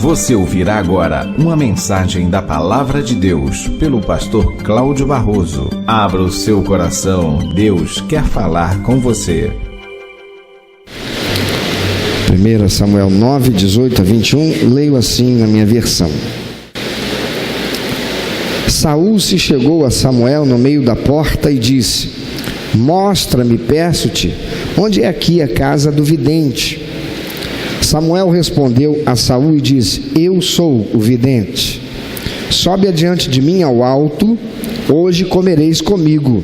Você ouvirá agora uma mensagem da Palavra de Deus pelo pastor Cláudio Barroso. Abra o seu coração, Deus quer falar com você. 1 Samuel 9, 18 a 21, leio assim na minha versão. Saul se chegou a Samuel no meio da porta e disse: Mostra-me, peço-te, onde é aqui a casa do vidente? Samuel respondeu a Saul e disse: Eu sou o vidente. Sobe adiante de mim ao alto, hoje comereis comigo.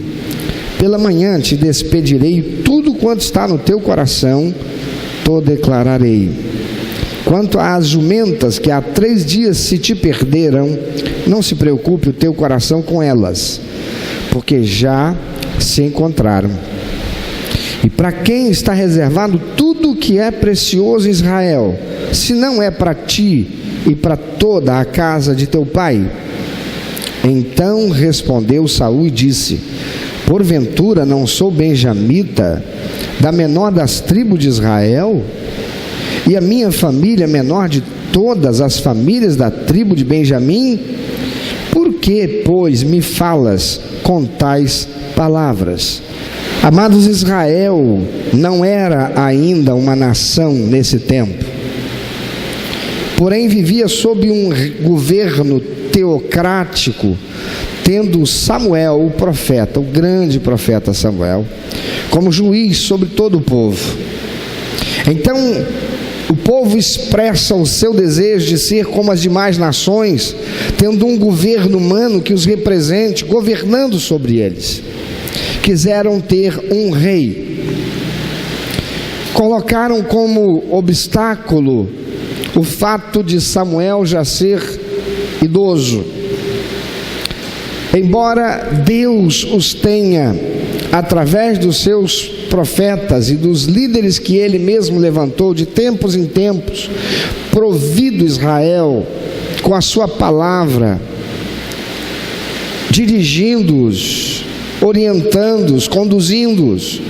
Pela manhã te despedirei tudo quanto está no teu coração, te declararei. Quanto às jumentas que há 3 dias se te perderam, não se preocupe o teu coração com elas, porque já se encontraram. E para quem está reservado tudo o que é precioso em Israel, se não é para ti e para toda a casa de teu pai? Então respondeu Saul e disse: Porventura não sou benjamita, da menor das tribos de Israel? E a minha família menor de todas as famílias da tribo de Benjamim? Por que, pois, me falas com tais palavras? Amados, Israel não era ainda uma nação nesse tempo, porém vivia sob um governo teocrático, tendo Samuel, o profeta, o grande profeta Samuel, como juiz sobre todo o povo. Então o povo expressa o seu desejo de ser como as demais nações, tendo um governo humano que os represente, governando sobre eles. Quiseram ter um rei. Colocaram como obstáculo o fato de Samuel já ser idoso. Embora Deus os tenha, através dos seus profetas e dos líderes que ele mesmo levantou de tempos em tempos, provido Israel com a sua palavra, dirigindo-os, orientando-os, conduzindo-os,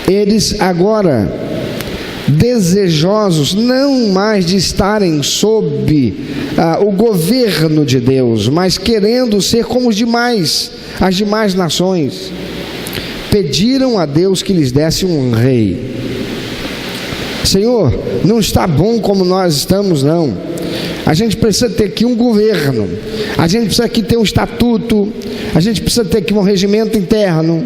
eles agora, desejosos não mais de estarem sob o governo de Deus, mas querendo ser como as demais nações, pediram a Deus que lhes desse um rei. Senhor, não está bom como nós estamos, não. A gente precisa ter aqui um governo, a gente precisa aqui ter um estatuto, a gente precisa ter aqui um regimento interno,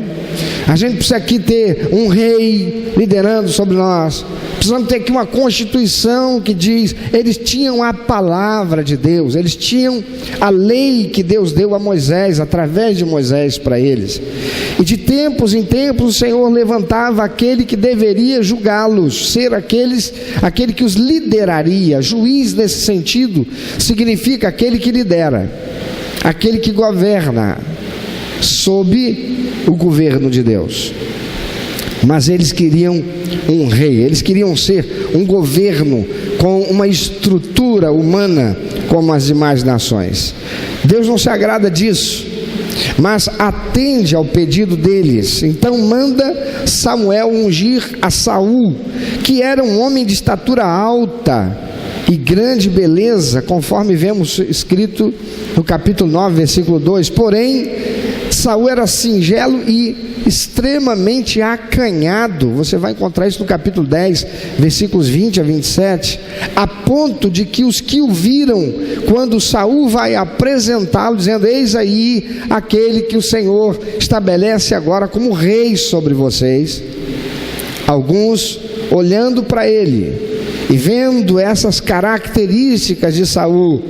a gente precisa aqui ter um rei liderando sobre nós, precisamos ter aqui uma constituição que diz. Eles tinham a palavra de Deus, eles tinham a lei que Deus deu a Moisés, através de Moisés para eles, e de tempos em tempos o Senhor levantava aquele que deveria julgá-los, ser aquele que os lideraria. Juiz nesse sentido significa aquele que lidera, aquele que governa sob o governo de Deus. Mas eles queriam um rei, eles queriam ser um governo com uma estrutura humana como as demais nações. Deus não se agrada disso, mas atende ao pedido deles. Então manda Samuel ungir a Saul, que era um homem de estatura alta e grande beleza, conforme vemos escrito no capítulo 9, versículo 2. Porém, Saul era singelo e extremamente acanhado. Você vai encontrar isso no capítulo 10, versículos 20 a 27, a ponto de que os que o viram, quando Saul vai apresentá-lo, dizendo: eis aí aquele que o Senhor estabelece agora como rei sobre vocês, alguns olhando para ele e vendo essas características de Saul,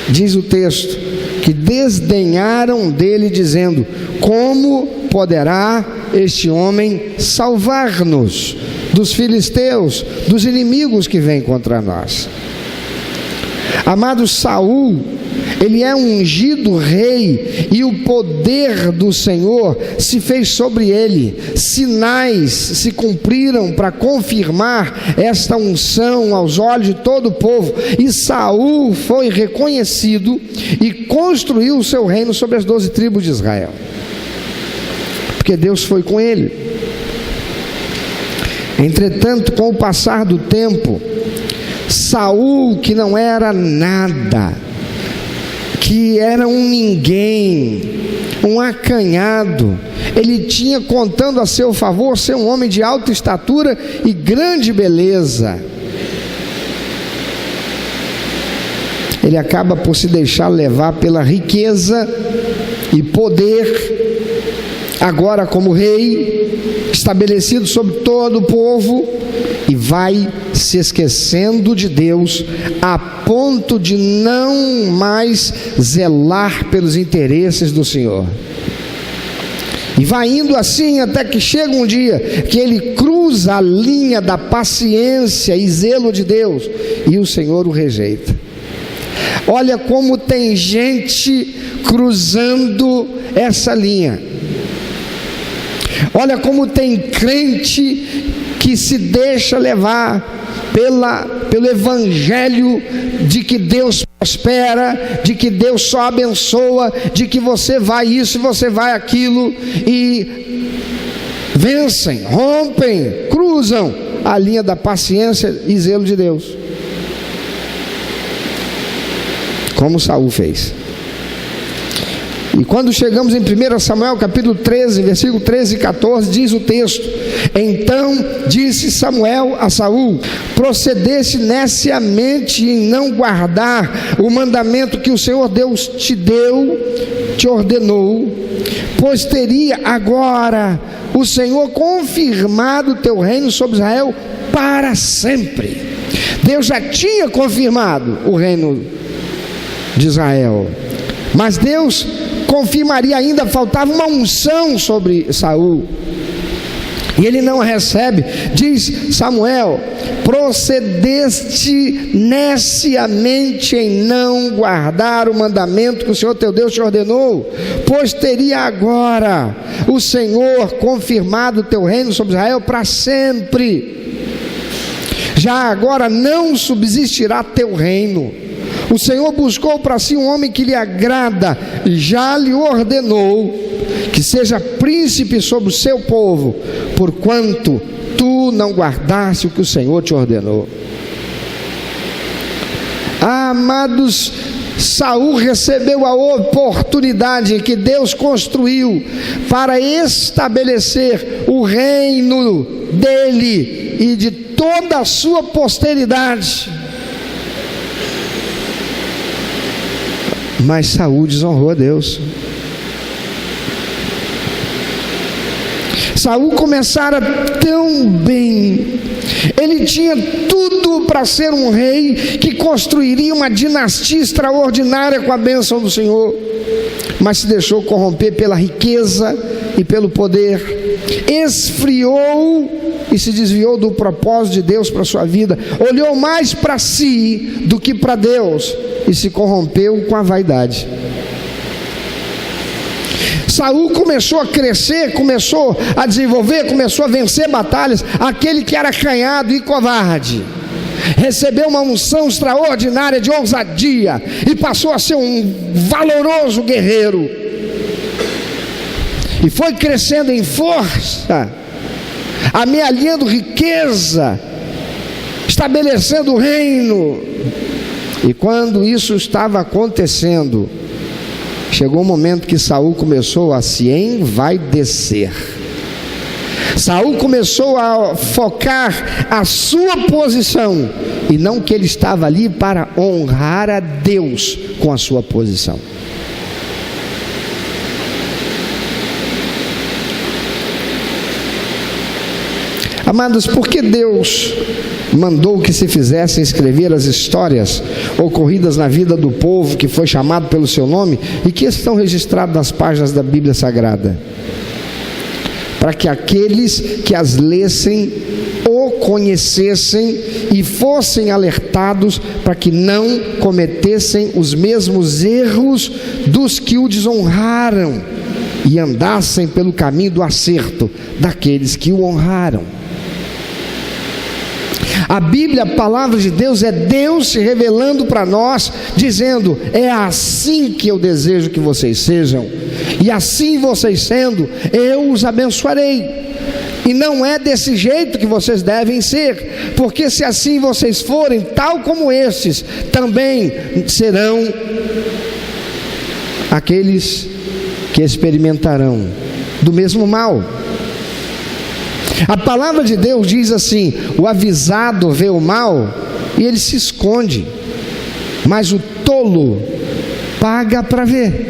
diz o texto, que desdenharam dele, dizendo: como poderá este homem salvar-nos dos filisteus, dos inimigos que vêm contra nós? Amado, Saul, ele é um ungido rei, e o poder do Senhor se fez sobre ele. Sinais se cumpriram para confirmar esta unção aos olhos de todo o povo, e Saul foi reconhecido e construiu o seu reino sobre as 12 tribos de Israel, porque Deus foi com ele. Entretanto, com o passar do tempo, Saul, que não era nada, que era um ninguém, um acanhado, ele tinha contando a seu favor ser um homem de alta estatura e grande beleza. Ele acaba por se deixar levar pela riqueza e poder, agora como rei, estabelecido sobre todo o povo, e vai se esquecendo de Deus, a ponto de não mais zelar pelos interesses do Senhor. E vai indo assim até que chega um dia que ele cruza a linha da paciência e zelo de Deus, e o Senhor o rejeita. Olha como tem gente cruzando essa linha. Olha como tem crente que se deixa levar pelo evangelho de que Deus prospera, de que Deus só abençoa, de que você vai isso e você vai aquilo, e vencem, rompem, cruzam a linha da paciência e zelo de Deus, como Saul fez. E quando chegamos em 1 Samuel capítulo 13, versículo 13 e 14, diz o texto: então disse Samuel a Saul: procedeste neciamente em não guardar o mandamento que o Senhor Deus te ordenou, pois teria agora o Senhor confirmado o teu reino sobre Israel para sempre. Deus já tinha confirmado o reino de Israel, mas Deus confirmaria ainda, faltava uma unção sobre Saul, e ele não recebe. Diz Samuel: procedeste neciamente em não guardar o mandamento que o Senhor teu Deus te ordenou, pois teria agora o Senhor confirmado o teu reino sobre Israel para sempre. Já agora não subsistirá teu reino. O Senhor buscou para si um homem que lhe agrada, e já lhe ordenou que seja príncipe sobre o seu povo, porquanto tu não guardaste o que o Senhor te ordenou. Amados, Saul recebeu a oportunidade que Deus construiu para estabelecer o reino dele e de toda a sua posteridade. Mas Saul desonrou a Deus. Saul começara tão bem, ele tinha tudo para ser um rei que construiria uma dinastia extraordinária com a bênção do Senhor, mas se deixou corromper pela riqueza e pelo poder, esfriou e se desviou do propósito de Deus para a sua vida, olhou mais para si do que para Deus, e se corrompeu com a vaidade. Saul começou a crescer, começou a desenvolver, começou a vencer batalhas. Aquele que era acanhado e covarde recebeu uma unção extraordinária de ousadia e passou a ser um valoroso guerreiro, e foi crescendo em força, amealhando riqueza, estabelecendo o reino. E quando isso estava acontecendo, chegou um momento que Saul começou a se envaidecer. Saul começou a focar a sua posição, e não que ele estava ali para honrar a Deus com a sua posição. Amados, por que Deus mandou que se fizessem escrever as histórias ocorridas na vida do povo que foi chamado pelo seu nome e que estão registrados nas páginas da Bíblia Sagrada? Para que aqueles que as lessem o conhecessem e fossem alertados para que não cometessem os mesmos erros dos que o desonraram, e andassem pelo caminho do acerto daqueles que o honraram. A Bíblia, a palavra de Deus, é Deus se revelando para nós, dizendo: é assim que eu desejo que vocês sejam, e assim vocês sendo, eu os abençoarei. E não é desse jeito que vocês devem ser, porque se assim vocês forem, tal como estes, também serão aqueles que experimentarão do mesmo mal. A palavra de Deus diz assim: o avisado vê o mal e ele se esconde, mas o tolo paga para ver.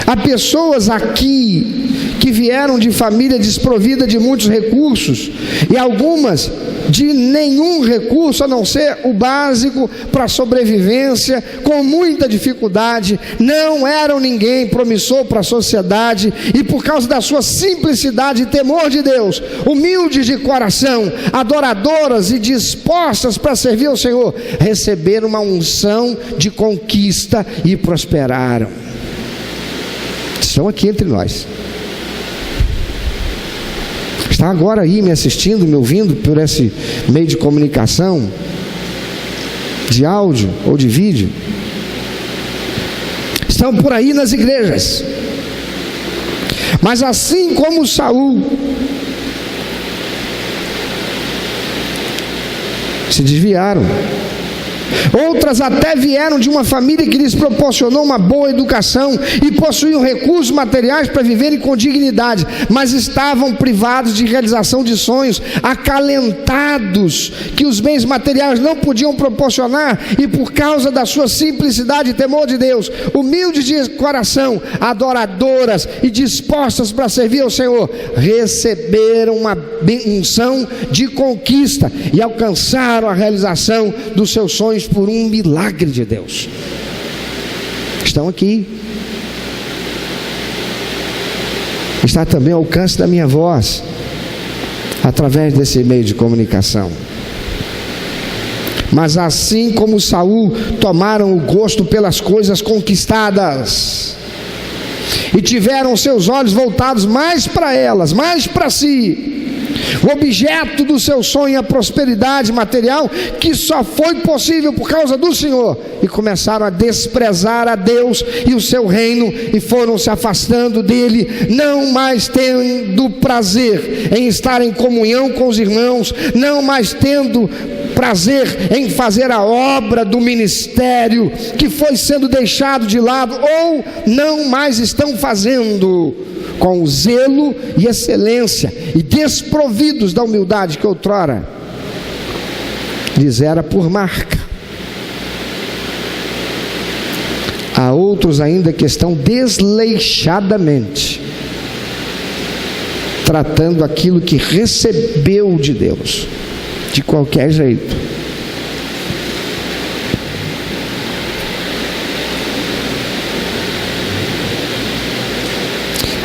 Há pessoas aqui que vieram de família desprovida de muitos recursos, e algumas de nenhum recurso a não ser o básico para a sobrevivência, com muita dificuldade, não eram ninguém promissor para a sociedade, e por causa da sua simplicidade e temor de Deus, humildes de coração, adoradoras e dispostas para servir ao Senhor, receberam uma unção de conquista e prosperaram. Estão aqui entre nós. Está agora aí me assistindo, me ouvindo por esse meio de comunicação, de áudio ou de vídeo. Estão por aí nas igrejas. Mas assim como Saul se desviaram, outras até vieram de uma família que lhes proporcionou uma boa educação e possuíam recursos materiais para viverem com dignidade, mas estavam privados de realização de sonhos, acalentados que os bens materiais não podiam proporcionar, e por causa da sua simplicidade e temor de Deus, humildes de coração, adoradoras e dispostas para servir ao Senhor, receberam uma unção de conquista e alcançaram a realização dos seus sonhos por um milagre de Deus. Estão aqui. Está também ao alcance da minha voz, através desse meio de comunicação. Mas assim como Saul, tomaram o gosto pelas coisas conquistadas e tiveram seus olhos voltados mais para elas, mais para si. O objeto do seu sonho é a prosperidade material, que só foi possível por causa do Senhor, e começaram a desprezar a Deus e o seu reino, e foram se afastando dele, não mais tendo prazer em estar em comunhão com os irmãos, não mais tendo prazer em fazer a obra do ministério que foi sendo deixado de lado, ou não mais estão fazendo com zelo e excelência, e desprovidos da humildade que outrora lhes era por marca. Há outros ainda que estão desleixadamente tratando aquilo que recebeu de Deus, de qualquer jeito.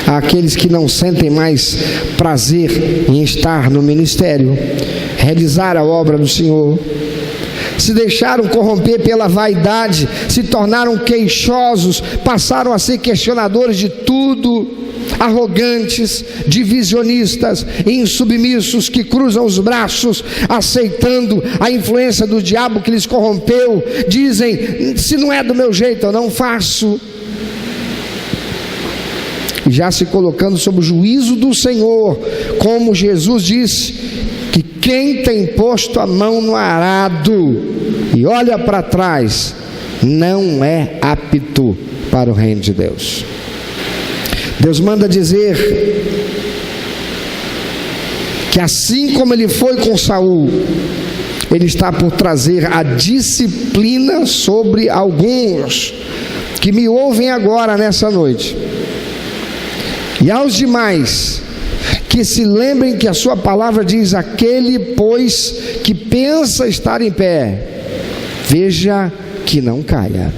Há aqueles que não sentem mais prazer em estar no ministério, realizar a obra do Senhor, se deixaram corromper pela vaidade, se tornaram queixosos, passaram a ser questionadores de tudo, arrogantes, divisionistas, insubmissos, que cruzam os braços, aceitando a influência do diabo que lhes corrompeu, dizem: se não é do meu jeito, eu não faço. Já se colocando sob o juízo do Senhor, como Jesus disse, que quem tem posto a mão no arado e olha para trás, não é apto para o reino de Deus. Deus manda dizer que assim como ele foi com Saul, ele está por trazer a disciplina sobre alguns que me ouvem agora nessa noite. E aos demais, que se lembrem que a sua palavra diz: aquele, pois, que pensa estar em pé, veja que não caia.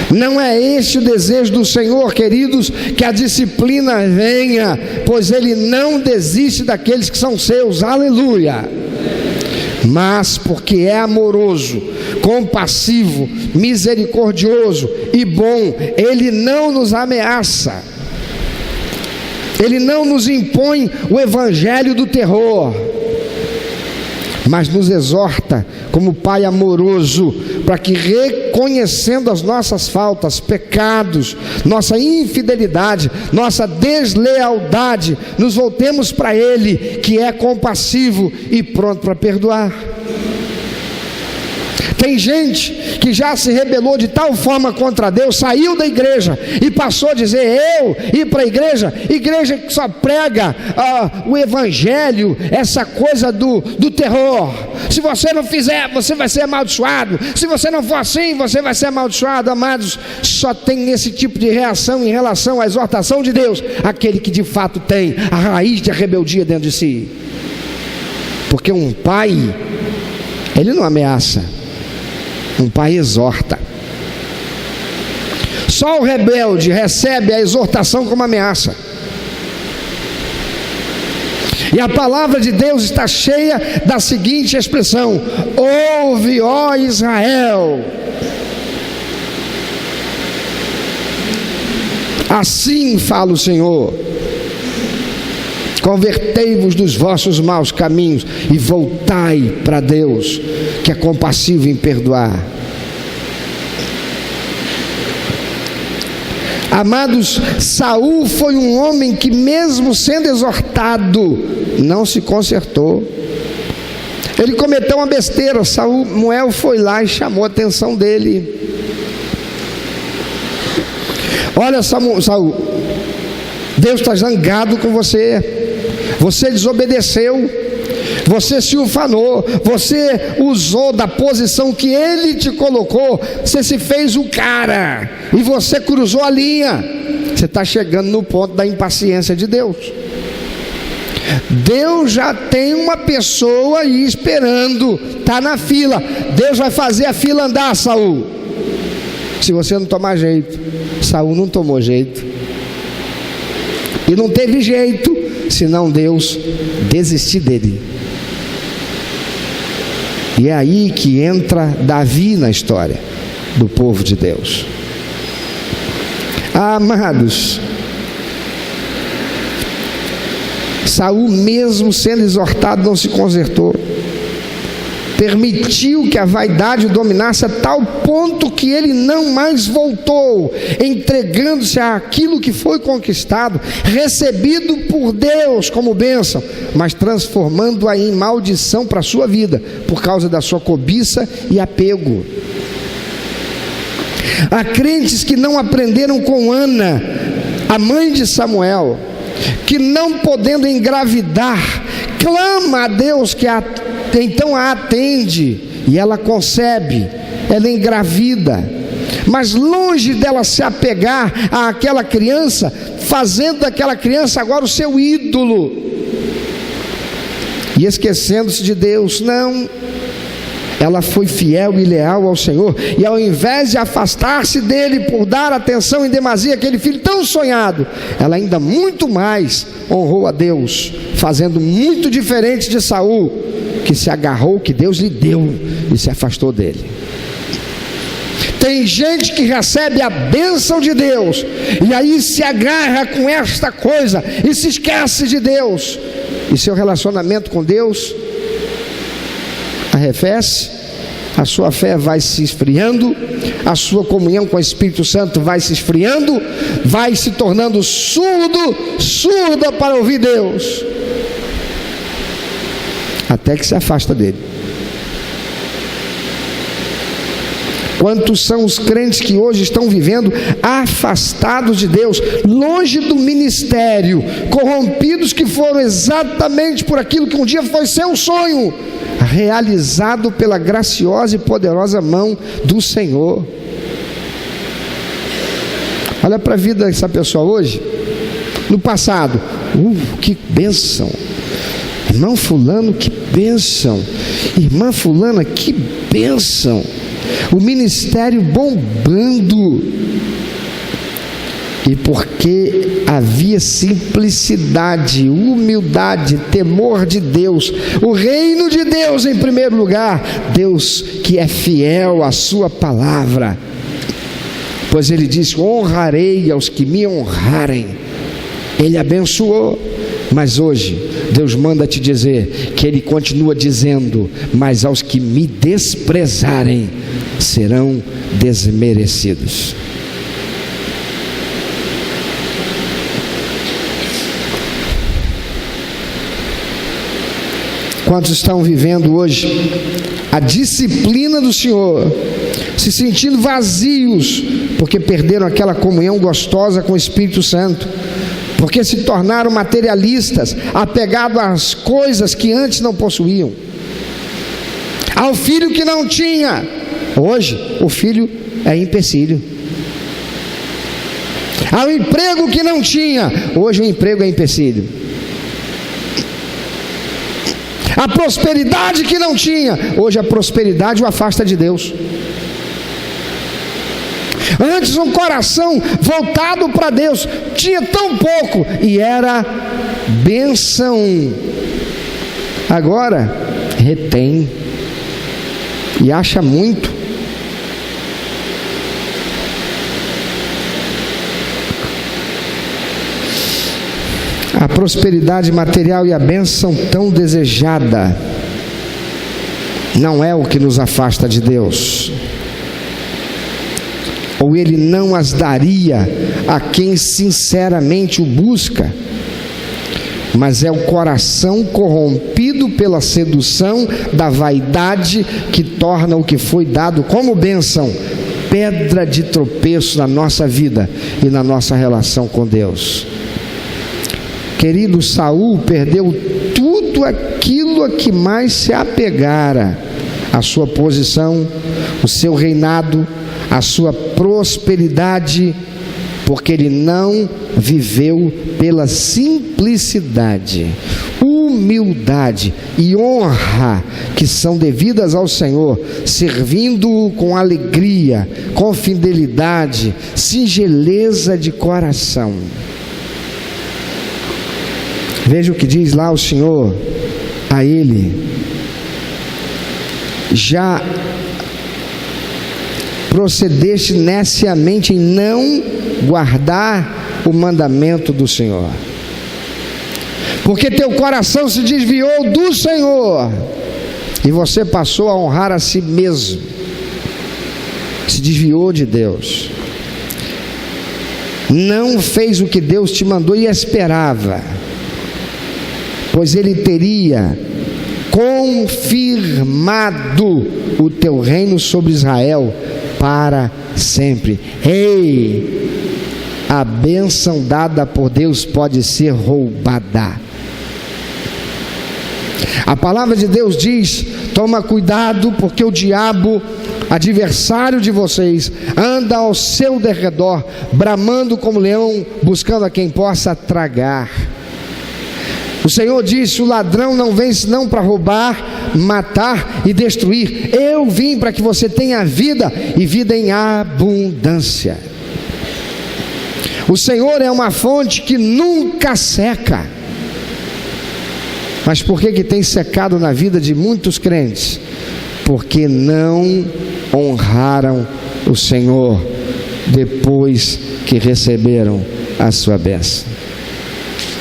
Não é este o desejo do Senhor, queridos, que a disciplina venha, pois Ele não desiste daqueles que são seus, aleluia. Mas porque é amoroso, compassivo, misericordioso e bom, Ele não nos ameaça, Ele não nos impõe o evangelho do terror. mas nos exorta como Pai amoroso, para que, reconhecendo as nossas faltas, pecados, nossa infidelidade, nossa deslealdade, nos voltemos para Ele, que é compassivo e pronto para perdoar. Tem gente que já se rebelou de tal forma contra Deus, saiu da igreja e passou a dizer: eu ir para a igreja que só prega o evangelho, essa coisa do terror. Se você não fizer, você vai ser amaldiçoado. Se você não for assim, você vai ser amaldiçoado. Amados, só tem esse tipo de reação em relação à exortação de Deus aquele que de fato tem a raiz de rebeldia dentro de si. Porque um pai, ele não ameaça, um pai exorta. Só o rebelde recebe a exortação como ameaça. E a palavra de Deus está cheia da seguinte expressão: ouve, ó Israel. Assim fala o Senhor: convertei-vos dos vossos maus caminhos e voltai para Deus, que é compassivo em perdoar. Amados, Saul foi um homem que, mesmo sendo exortado, não se consertou. Ele cometeu uma besteira. Samuel foi lá e chamou a atenção dele. Olha, Saul, Deus está zangado com você. Você desobedeceu, você se ufanou, você usou da posição que Ele te colocou, você se fez o cara e você cruzou a linha. Você está chegando no ponto da impaciência de Deus. Deus já tem uma pessoa aí esperando, está na fila. Deus vai fazer a fila andar, Saul, se você não tomar jeito. Saul não tomou jeito, e não teve jeito, senão Deus desistir dele. E é aí que entra Davi na história do povo de Deus. Amados, Saul, mesmo sendo exortado, não se consertou. Permitiu que a vaidade o dominasse a tal ponto que ele não mais voltou, entregando-se àquilo que foi conquistado, recebido por Deus como bênção, mas transformando-a em maldição para a sua vida, por causa da sua cobiça e apego. Há crentes que não aprenderam com Ana, a mãe de Samuel, que não podendo engravidar, clama a Deus que então a atende, e ela concebe, ela engravida, mas longe dela se apegar àquela criança, fazendo daquela criança agora o seu ídolo, e esquecendo-se de Deus. Não, ela foi fiel e leal ao Senhor, e ao invés de afastar-se dele por dar atenção em demasia àquele filho tão sonhado, ela ainda muito mais honrou a Deus, fazendo muito diferente de Saul, que se agarrou o que Deus lhe deu e se afastou dele. Tem gente que recebe a bênção de Deus e aí se agarra com esta coisa e se esquece de Deus, e seu relacionamento com Deus arrefece, a sua fé vai se esfriando, a sua comunhão com o Espírito Santo vai se esfriando, vai se tornando surda para ouvir Deus, até que se afasta dele. Quantos são os crentes que hoje estão vivendo afastados de Deus, longe do ministério, corrompidos, que foram exatamente por aquilo que um dia foi seu sonho, realizado pela graciosa e poderosa mão do Senhor. Olha para a vida dessa pessoa hoje. No passado, que bênção, irmão fulano, que bênção, irmã fulana, que bênção, o ministério bombando, e porque havia simplicidade, humildade, temor de Deus, o reino de Deus em primeiro lugar, Deus que é fiel à sua palavra, pois ele disse: honrarei aos que me honrarem. Ele abençoou, mas hoje Deus manda te dizer que Ele continua dizendo: mas aos que me desprezarem serão desmerecidos. Quantos estão vivendo hoje a disciplina do Senhor, se sentindo vazios, porque perderam aquela comunhão gostosa com o Espírito Santo, porque se tornaram materialistas, apegados às coisas que antes não possuíam, ao filho que não tinha, hoje o filho é empecilho, ao emprego que não tinha, hoje o emprego é empecilho, a prosperidade que não tinha, hoje a prosperidade o afasta de Deus. Antes um coração voltado para Deus tinha tão pouco e era bênção, agora retém e acha muito. A prosperidade material e a bênção tão desejada não é o que nos afasta de Deus, ou Ele não as daria a quem sinceramente o busca, mas é o coração corrompido pela sedução da vaidade que torna o que foi dado como bênção pedra de tropeço na nossa vida e na nossa relação com Deus. Querido, Saul perdeu tudo aquilo a que mais se apegara: a sua posição, o seu reinado, a sua prosperidade, porque ele não viveu pela simplicidade, humildade e honra que são devidas ao Senhor, servindo-o com alegria, com fidelidade, singeleza de coração. Veja o que diz lá o Senhor a ele: já procedeste neciamente em não guardar o mandamento do Senhor, porque teu coração se desviou do Senhor e você passou a honrar a si mesmo, se desviou de Deus, não fez o que Deus te mandou e esperava, pois Ele teria confirmado o teu reino sobre Israel para sempre. Ei, a bênção dada por Deus pode ser roubada. A palavra de Deus diz: toma cuidado, porque o diabo, adversário de vocês, anda ao seu derredor, bramando como leão, buscando a quem possa tragar. O Senhor disse: o ladrão não vem senão para roubar, matar e destruir. Eu vim para que você tenha vida e vida em abundância. O Senhor é uma fonte que nunca seca. Mas por que tem secado na vida de muitos crentes? Porque não honraram o Senhor depois que receberam a sua bênção.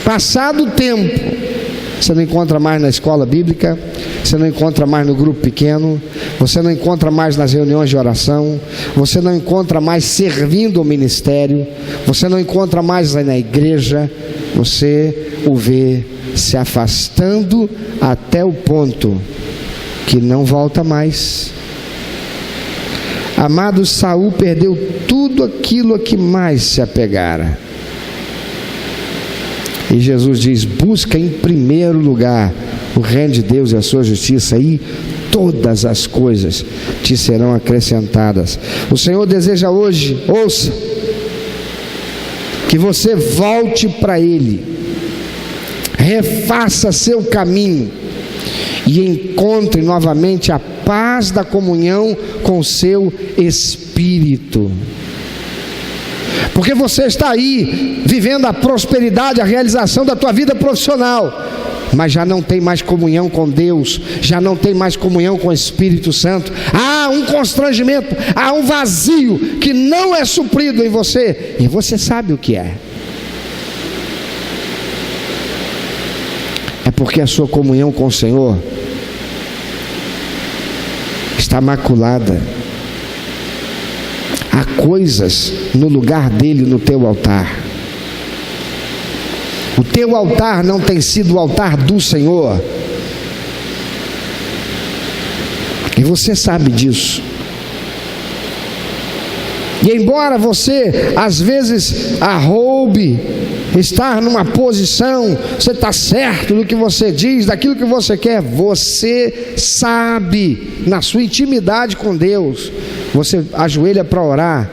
Passado o tempo, você não encontra mais na escola bíblica, você não encontra mais no grupo pequeno, você não encontra mais nas reuniões de oração, você não encontra mais servindo o ministério, você não encontra mais na igreja, você o vê se afastando até o ponto que não volta mais. Amado, Saul perdeu tudo aquilo a que mais se apegara. E Jesus diz: busca em primeiro lugar o reino de Deus e a sua justiça, e todas as coisas te serão acrescentadas. O Senhor deseja hoje, ouça, que você volte para Ele, refaça seu caminho e encontre novamente a paz da comunhão com o seu Espírito. Porque você está aí vivendo a prosperidade, a realização da tua vida profissional, mas já não tem mais comunhão com Deus, já não tem mais comunhão com o Espírito Santo. Há um constrangimento, há um vazio que não é suprido em você, e você sabe o que é. é porque a sua comunhão com o Senhor está maculada. Há coisas no lugar dele, no teu altar. O teu altar não tem sido o altar do Senhor. E você sabe disso. E embora você às vezes arroube estar numa posição, você está certo do que você diz, daquilo que você quer, você sabe, na sua intimidade com Deus, você ajoelha para orar,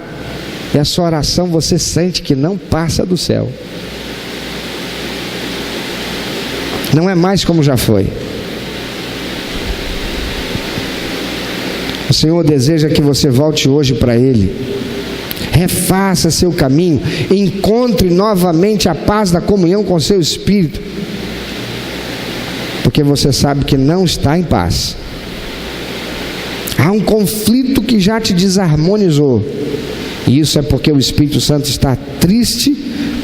e a sua oração você sente que não passa do céu. Não é mais como já foi. O Senhor deseja que você volte hoje para Ele. Refaça seu caminho. Encontre novamente a paz da comunhão com seu Espírito. Porque você sabe que não está em paz. Há um conflito que já te desarmonizou. E isso é porque o Espírito Santo está triste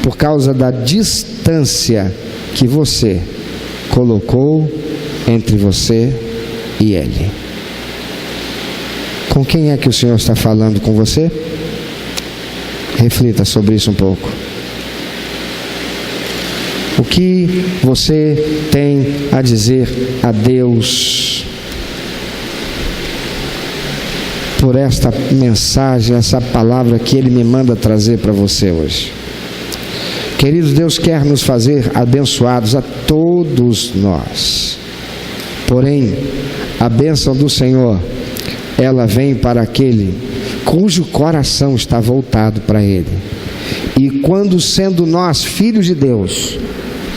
por causa da distância que você colocou entre você e Ele. Com quem é que o Senhor está falando com você? Reflita sobre isso um pouco. O que você tem a dizer a Deus por esta mensagem, essa palavra que Ele me manda trazer para você hoje? Queridos, Deus quer nos fazer abençoados a todos nós. Porém, a bênção do Senhor, ela vem para aquele cujo coração está voltado para Ele. E quando, sendo nós filhos de Deus,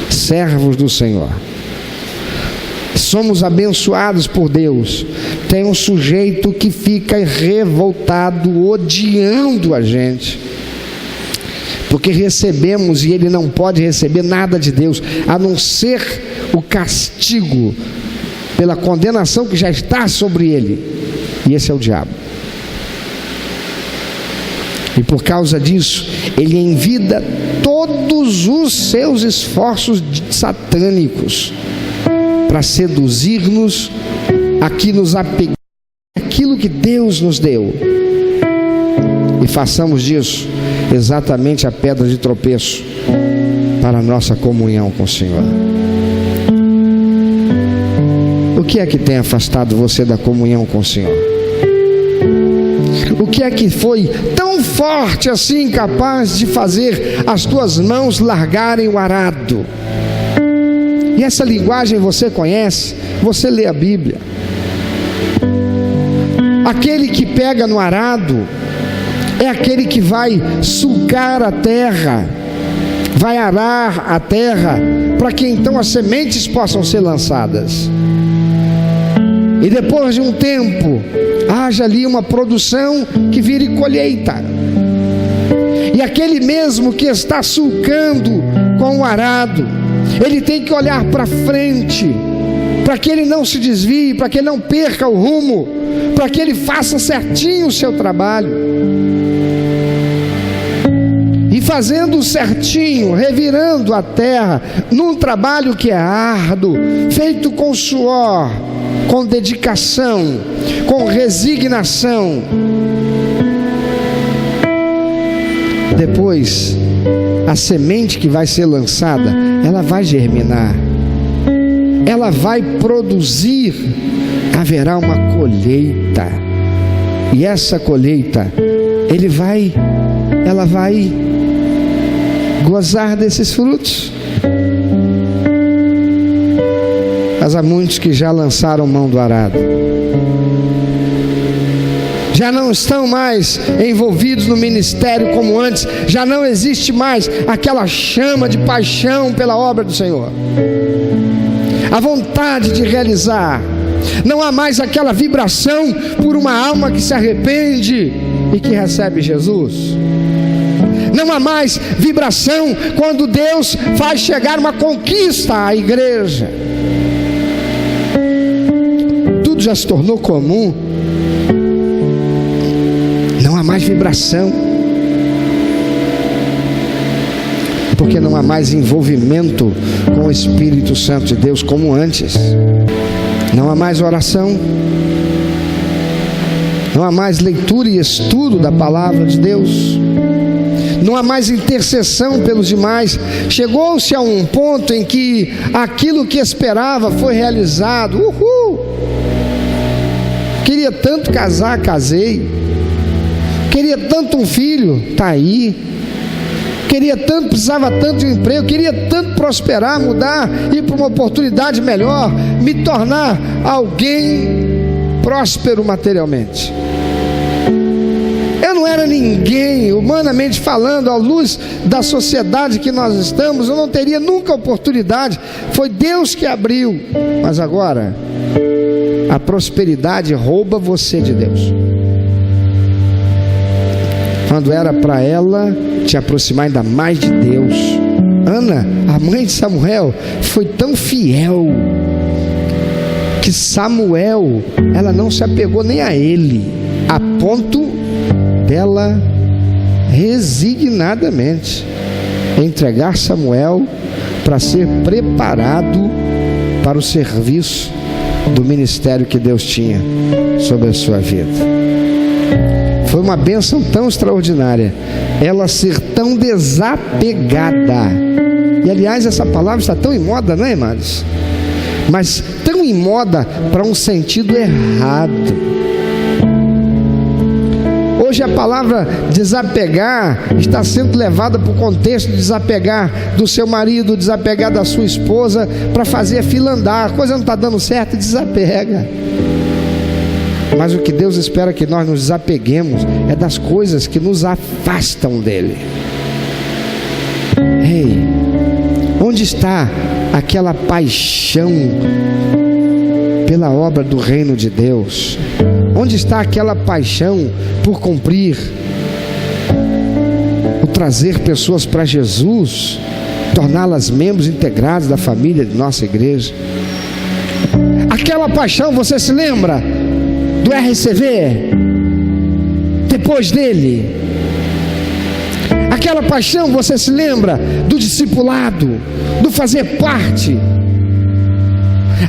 servos do Senhor, somos abençoados por Deus, tem um sujeito que fica revoltado, odiando a gente, porque recebemos e ele não pode receber nada de Deus, a não ser o castigo pela condenação que já está sobre ele, e esse é o diabo. E por causa disso, ele envida todos os seus esforços satânicos para seduzir-nos a que nos apeguemos àquilo que Deus nos deu, e façamos disso exatamente a pedra de tropeço para a nossa comunhão com o Senhor. O que é que tem afastado você da comunhão com o Senhor? O que é que foi tão forte assim, capaz de fazer as tuas mãos largarem o arado? E essa linguagem você conhece, você lê a Bíblia. Aquele que pega no arado é aquele que vai sulcar a terra, vai arar a terra, para que então as sementes possam ser lançadas. E depois de um tempo, haja ali uma produção que vire colheita. E aquele mesmo que está sulcando com o arado, ele tem que olhar para frente, para que ele não se desvie, para que ele não perca o rumo, para que ele faça certinho o seu trabalho. E fazendo certinho, revirando a terra, num trabalho que é árduo, feito com suor, com dedicação, com resignação. Depois, a semente que vai ser lançada, ela vai germinar, ela vai produzir, haverá uma colheita, e essa colheita, ela vai gozar desses frutos. Mas há muitos que já lançaram mão do arado, já não estão mais envolvidos no ministério como antes, já não existe mais aquela chama de paixão pela obra do Senhor, a vontade de realizar, não há mais aquela vibração por uma alma que se arrepende e que recebe Jesus. Não há mais vibração quando Deus faz chegar uma conquista à igreja. Tudo já se tornou comum. Não há mais vibração. porque não há mais envolvimento com o Espírito Santo de Deus como antes. Não há mais oração, não há mais leitura e estudo da palavra de Deus, não há mais intercessão pelos demais. Chegou-se a um ponto em que aquilo que esperava foi realizado. Queria tanto casar, casei. Queria tanto um filho, está aí. Queria tanto, precisava tanto de um emprego. Queria tanto prosperar, mudar, ir para uma oportunidade melhor, me tornar alguém próspero materialmente. Eu não era ninguém, humanamente falando, à luz da sociedade que nós estamos. Eu não teria nunca oportunidade. Foi Deus que abriu. Mas agora a prosperidade rouba você de Deus. Quando era para ela te aproximar ainda mais de Deus. Ana, a mãe de Samuel, foi tão fiel que Samuel, ela não se apegou nem a ele, a ponto dela resignadamente entregar Samuel para ser preparado para o serviço do ministério que Deus tinha sobre a sua vida. Foi uma bênção tão extraordinária ela ser tão desapegada. E aliás, essa palavra está tão em moda, não é, irmãos? Mas tão em moda para um sentido errado. Hoje a palavra desapegar está sendo levada para o contexto de desapegar do seu marido, desapegar da sua esposa, para fazer a fila andar. A coisa não está dando certo, desapega. Mas o que Deus espera que nós nos desapeguemos é das coisas que nos afastam dele. Ei, onde está aquela paixão pela obra do reino de Deus? Onde está aquela paixão por cumprir, por trazer pessoas para Jesus, torná-las membros integrados da família de nossa igreja? Aquela paixão, você se lembra do RCV, depois dele? Aquela paixão, você se lembra do discipulado, do fazer parte?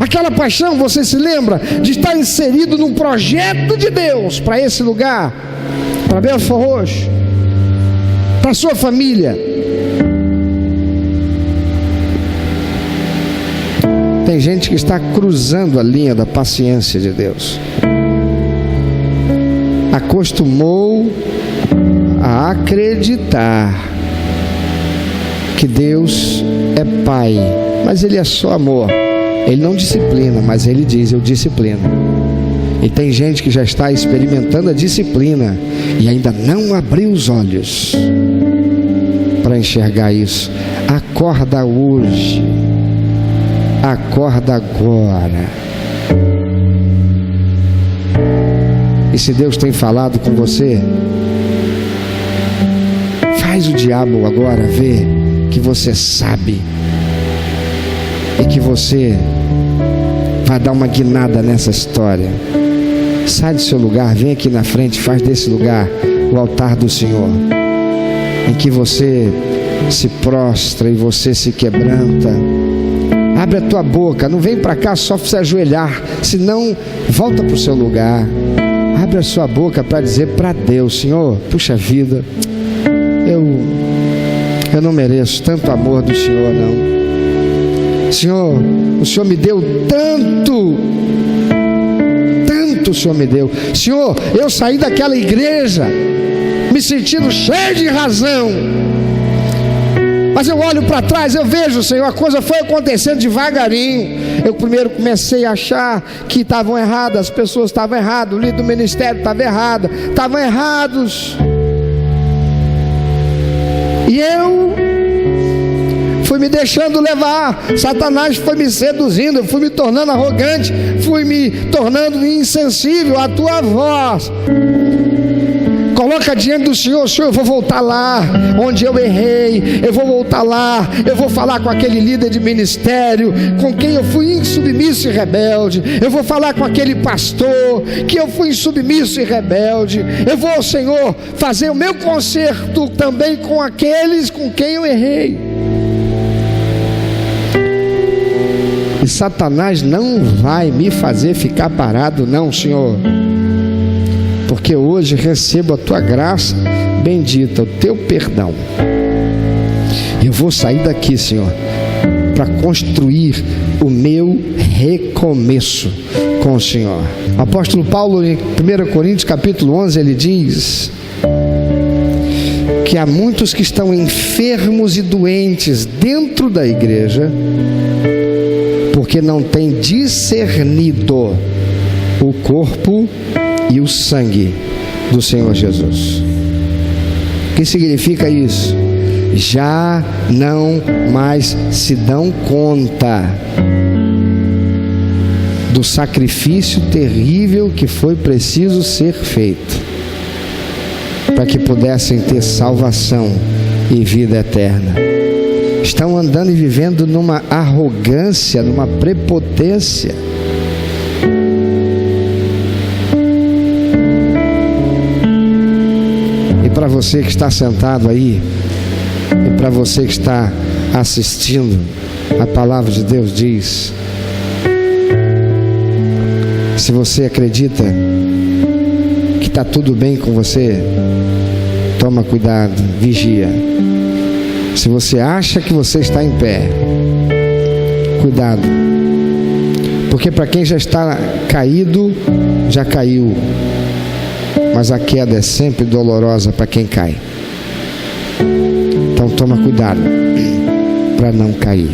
Aquela paixão, você se lembra de estar inserido num projeto de Deus para esse lugar, para Belfort Roxo, para a sua família? Tem gente que está cruzando a linha da paciência de Deus. Acostumou a acreditar que Deus é Pai, mas Ele é só amor. Ele não disciplina, mas Ele diz: eu disciplino. E tem gente que já está experimentando a disciplina e ainda não abriu os olhos para enxergar isso. Acorda hoje, acorda agora. E se Deus tem falado com você, faz o diabo agora ver que você sabe e que você vai dar uma guinada nessa história. Sai do seu lugar, vem aqui na frente, faz desse lugar o altar do Senhor, em que você se prostra e você se quebranta. Abre a tua boca, não vem para cá só para se ajoelhar, senão volta para o seu lugar. Abre a sua boca para dizer para Deus: Senhor, puxa vida, eu não mereço tanto amor do Senhor, não. Senhor, o Senhor me deu tanto o Senhor me deu. Senhor, eu saí daquela igreja me sentindo cheio de razão, mas eu olho para trás, eu vejo, Senhor, a coisa foi acontecendo devagarinho. Eu primeiro comecei a achar que estavam erradas, as pessoas estavam erradas, o líder do ministério estava errado, estavam errados, e eu fui me deixando levar. Satanás foi me seduzindo, eu fui me tornando arrogante, fui me tornando insensível à tua voz. coloca diante do Senhor: Senhor, eu vou voltar lá onde eu errei, eu vou voltar lá, eu vou falar com aquele líder de ministério com quem eu fui insubmisso e rebelde, eu vou falar com aquele pastor que eu fui insubmisso e rebelde, eu vou, Senhor, fazer o meu conserto também com aqueles com quem eu errei. E Satanás não vai me fazer ficar parado, não, Senhor, porque hoje recebo a tua graça bendita, o teu perdão. Eu vou sair daqui, Senhor, para construir o meu recomeço com o Senhor. O apóstolo Paulo, em 1 Coríntios capítulo 11, ele diz que há muitos que estão enfermos e doentes dentro da igreja, porque não têm discernido o corpo e o sangue do Senhor Jesus. O que significa isso? Já não mais se dão conta do sacrifício terrível que foi preciso ser feito para que pudessem ter salvação e vida eterna. Estão andando e vivendo numa arrogância, numa prepotência. E para você que está sentado aí, e para você que está assistindo, a palavra de Deus diz: se você acredita que está tudo bem com você, toma cuidado, vigia. Se você acha que você está em pé, cuidado, porque para quem já está caído, já caiu, mas a queda é sempre dolorosa para quem cai. Então toma cuidado para não cair.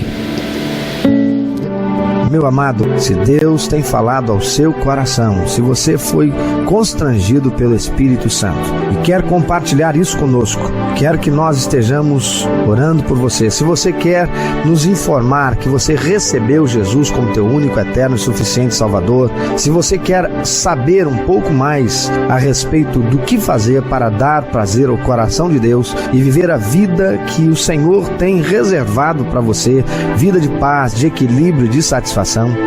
Meu amado, se Deus tem falado ao seu coração, se você foi constrangido pelo Espírito Santo e quer compartilhar isso conosco, quer que nós estejamos orando por você, se você quer nos informar que você recebeu Jesus como teu único, eterno e suficiente Salvador, se você quer saber um pouco mais a respeito do que fazer para dar prazer ao coração de Deus e viver a vida que o Senhor tem reservado para você, vida de paz, de equilíbrio, de satisfação,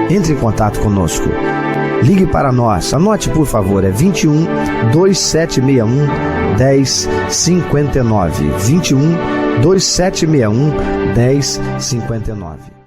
entre em contato conosco. Ligue para nós, anote por favor, é 21 2761 1059, 21 2761 1059.